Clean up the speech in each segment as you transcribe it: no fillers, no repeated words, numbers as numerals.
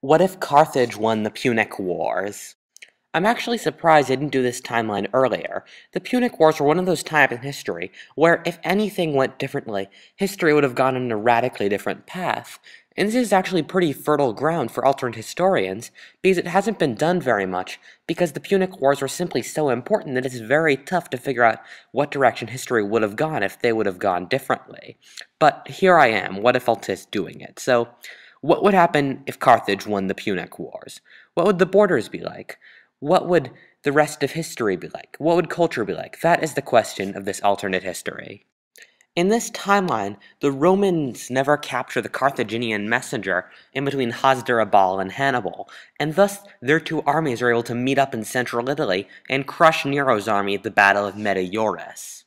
What if Carthage won the Punic Wars? I'm actually surprised they didn't do this timeline earlier. The Punic Wars were one of those times in history where if anything went differently, history would have gone in a radically different path. And this is actually pretty fertile ground for alternate historians, because it hasn't been done very much, because the Punic Wars were simply so important that it's very tough to figure out what direction history would have gone if they would have gone differently. But here I am, Whatifalthist, doing it. So, what would happen if Carthage won the Punic Wars? What would the borders be like? What would the rest of history be like? What would culture be like? That is the question of this alternate history. In this timeline, the Romans never capture the Carthaginian messenger in between Hasdrubal and Hannibal, and thus their two armies are able to meet up in central Italy and crush Nero's army at the Battle of Metaurus.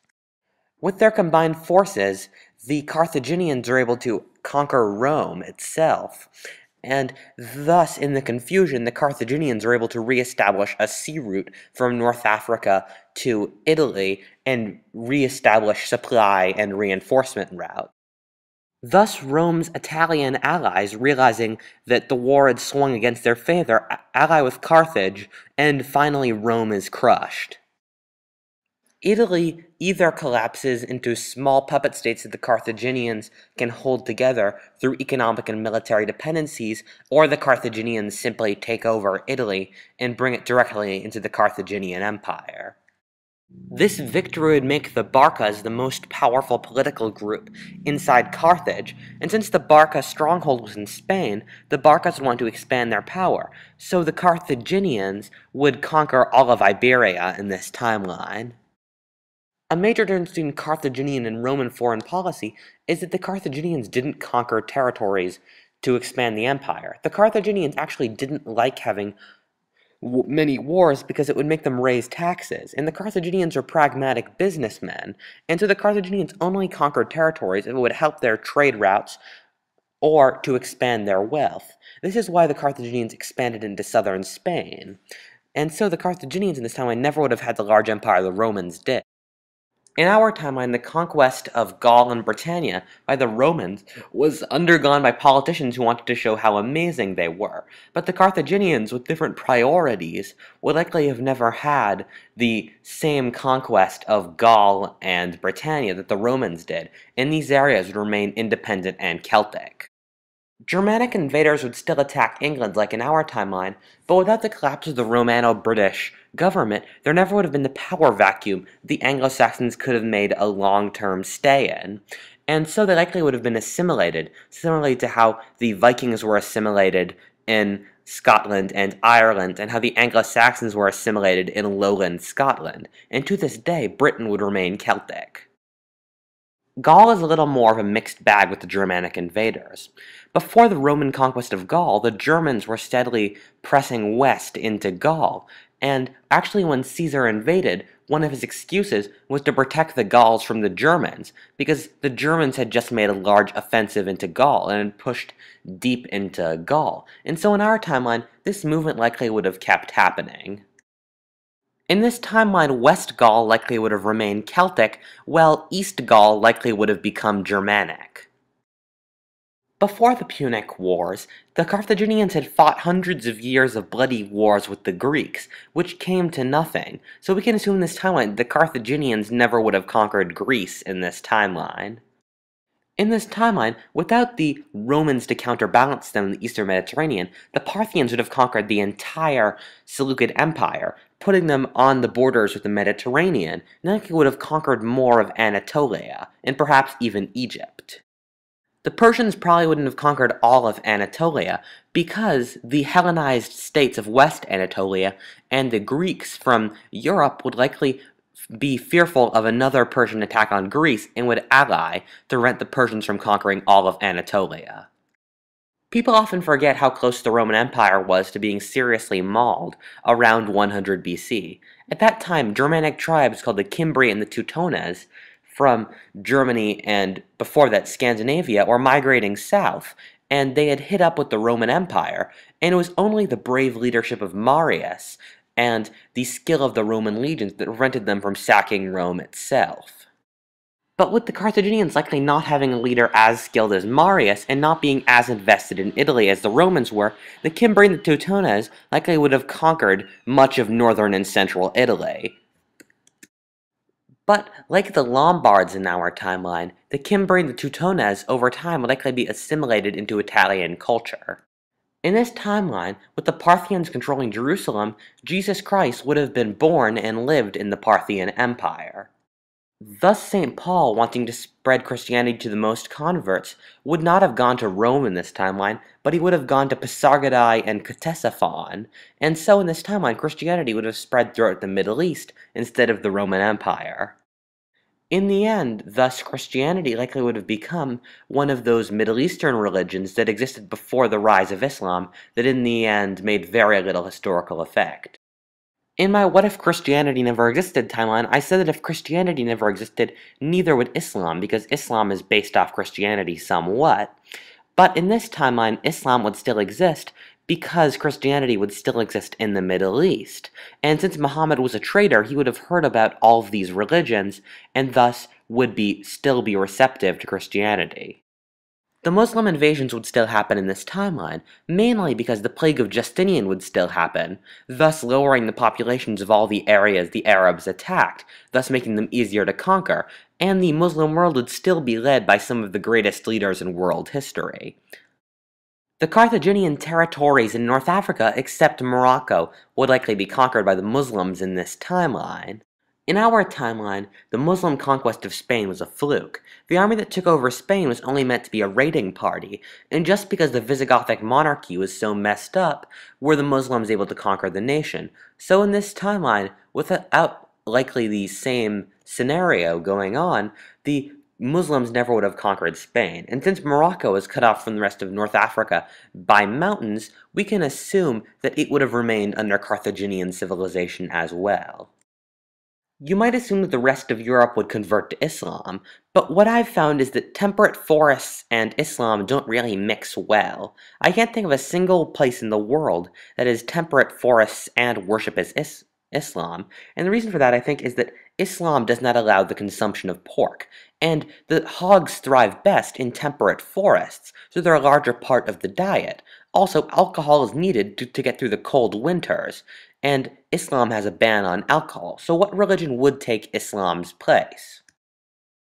With their combined forces, the Carthaginians are able to conquer Rome itself, and thus, in the confusion, the Carthaginians are able to re-establish a sea route from North Africa to Italy and re-establish supply and reinforcement routes. Thus, Rome's Italian allies, realizing that the war had swung against their favor, ally with Carthage, and finally Rome is crushed. Italy either collapses into small puppet states that the Carthaginians can hold together through economic and military dependencies, or the Carthaginians simply take over Italy and bring it directly into the Carthaginian Empire. This victory would make the Barcas the most powerful political group inside Carthage, and since the Barca stronghold was in Spain, the Barcas would want to expand their power, so the Carthaginians would conquer all of Iberia in this timeline. A major difference between Carthaginian and Roman foreign policy is that the Carthaginians didn't conquer territories to expand the empire. The Carthaginians actually didn't like having many wars because it would make them raise taxes, and the Carthaginians are pragmatic businessmen, and so the Carthaginians only conquered territories if it would help their trade routes or to expand their wealth. This is why the Carthaginians expanded into southern Spain, and so the Carthaginians in this timeline never would have had the large empire the Romans did. In our timeline, the conquest of Gaul and Britannia by the Romans was undergone by politicians who wanted to show how amazing they were, but the Carthaginians, with different priorities, would likely have never had the same conquest of Gaul and Britannia that the Romans did, and these areas would remain independent and Celtic. Germanic invaders would still attack England like in our timeline, but without the collapse of the Romano-British government, there never would have been the power vacuum the Anglo-Saxons could have made a long-term stay in, and so they likely would have been assimilated, similarly to how the Vikings were assimilated in Scotland and Ireland, and how the Anglo-Saxons were assimilated in lowland Scotland, and to this day, Britain would remain Celtic. Gaul is a little more of a mixed bag with the Germanic invaders. Before the Roman conquest of Gaul, the Germans were steadily pressing west into Gaul, and actually when Caesar invaded, one of his excuses was to protect the Gauls from the Germans, because the Germans had just made a large offensive into Gaul and had pushed deep into Gaul. And so in our timeline, this movement likely would have kept happening. In this timeline, West Gaul likely would have remained Celtic, while East Gaul likely would have become Germanic. Before the Punic Wars, the Carthaginians had fought hundreds of years of bloody wars with the Greeks, which came to nothing, so we can assume in this timeline the Carthaginians never would have conquered Greece in this timeline. In this timeline, without the Romans to counterbalance them in the Eastern Mediterranean, the Parthians would have conquered the entire Seleucid Empire, putting them on the borders with the Mediterranean, and they would have conquered more of Anatolia, and perhaps even Egypt. The Persians probably wouldn't have conquered all of Anatolia, because the Hellenized states of West Anatolia and the Greeks from Europe would likely be fearful of another Persian attack on Greece and would ally to prevent the Persians from conquering all of Anatolia. People often forget how close the Roman Empire was to being seriously mauled around 100 BC. At that time, Germanic tribes called the Cimbri and the Teutones from Germany and, before that, Scandinavia were migrating south, and they had hit up with the Roman Empire, and it was only the brave leadership of Marius and the skill of the Roman legions that prevented them from sacking Rome itself. But with the Carthaginians likely not having a leader as skilled as Marius and not being as invested in Italy as the Romans were, the Cimbri and the Teutones likely would have conquered much of northern and central Italy. But, like the Lombards in our timeline, the Cimbri and the Teutones over time would likely be assimilated into Italian culture. In this timeline, with the Parthians controlling Jerusalem, Jesus Christ would have been born and lived in the Parthian Empire. Thus St. Paul, wanting to spread Christianity to the most converts, would not have gone to Rome in this timeline, but he would have gone to Pasargadae and Ctesiphon, and so in this timeline Christianity would have spread throughout the Middle East instead of the Roman Empire. In the end, thus, Christianity likely would have become one of those Middle Eastern religions that existed before the rise of Islam that in the end made very little historical effect. In my What If Christianity Never Existed timeline, I said that if Christianity never existed, neither would Islam, because Islam is based off Christianity somewhat. But in this timeline, Islam would still exist, because Christianity would still exist in the Middle East. And since Muhammad was a traitor, he would have heard about all of these religions, and thus would still be receptive to Christianity. The Muslim invasions would still happen in this timeline, mainly because the plague of Justinian would still happen, thus lowering the populations of all the areas the Arabs attacked, thus making them easier to conquer, and the Muslim world would still be led by some of the greatest leaders in world history. The Carthaginian territories in North Africa, except Morocco, would likely be conquered by the Muslims in this timeline. In our timeline, the Muslim conquest of Spain was a fluke. The army that took over Spain was only meant to be a raiding party, and just because the Visigothic monarchy was so messed up, were the Muslims able to conquer the nation. So in this timeline, without likely the same scenario going on, the Muslims never would have conquered Spain, and since Morocco is cut off from the rest of North Africa by mountains, we can assume that it would have remained under Carthaginian civilization as well. You might assume that the rest of Europe would convert to Islam, but what I've found is that temperate forests and Islam don't really mix well. I can't think of a single place in the world that is temperate forests and worship as Islam, and the reason for that I think is that Islam does not allow the consumption of pork, and the hogs thrive best in temperate forests, so they're a larger part of the diet. Also, alcohol is needed to get through the cold winters, and Islam has a ban on alcohol, so what religion would take Islam's place?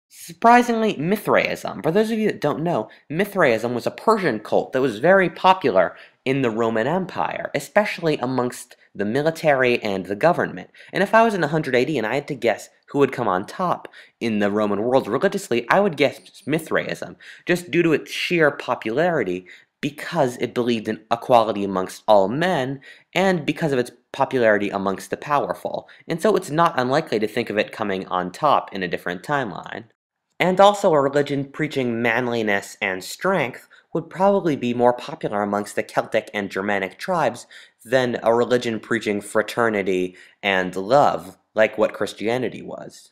Surprisingly, Mithraism. For those of you that don't know, Mithraism was a Persian cult that was very popular in the Roman Empire, especially amongst the military and the government. And if I was in 100 AD and I had to guess who would come on top in the Roman world religiously, I would guess Mithraism, just due to its sheer popularity, because it believed in equality amongst all men, and because of its popularity amongst the powerful. And so it's not unlikely to think of it coming on top in a different timeline. And also a religion preaching manliness and strength would probably be more popular amongst the Celtic and Germanic tribes than a religion preaching fraternity and love, like what Christianity was.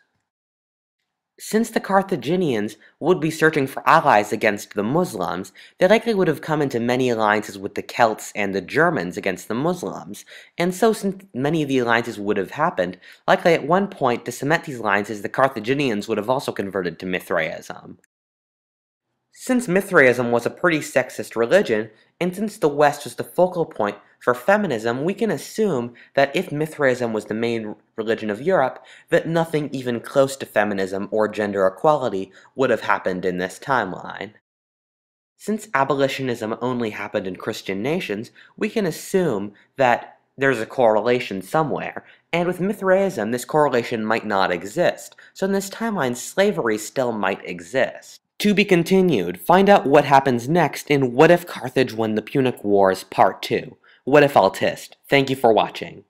Since the Carthaginians would be searching for allies against the Muslims, they likely would have come into many alliances with the Celts and the Germans against the Muslims, and so since many of the alliances would have happened, likely at one point to cement these alliances the Carthaginians would have also converted to Mithraism. Since Mithraism was a pretty sexist religion, and since the West was the focal point for feminism, we can assume that if Mithraism was the main religion of Europe, that nothing even close to feminism or gender equality would have happened in this timeline. Since abolitionism only happened in Christian nations, we can assume that there's a correlation somewhere, and with Mithraism this correlation might not exist, so in this timeline slavery still might exist. To be continued, find out what happens next in What If Carthage Won the Punic Wars Part 2. Whatifalthist. Thank you for watching.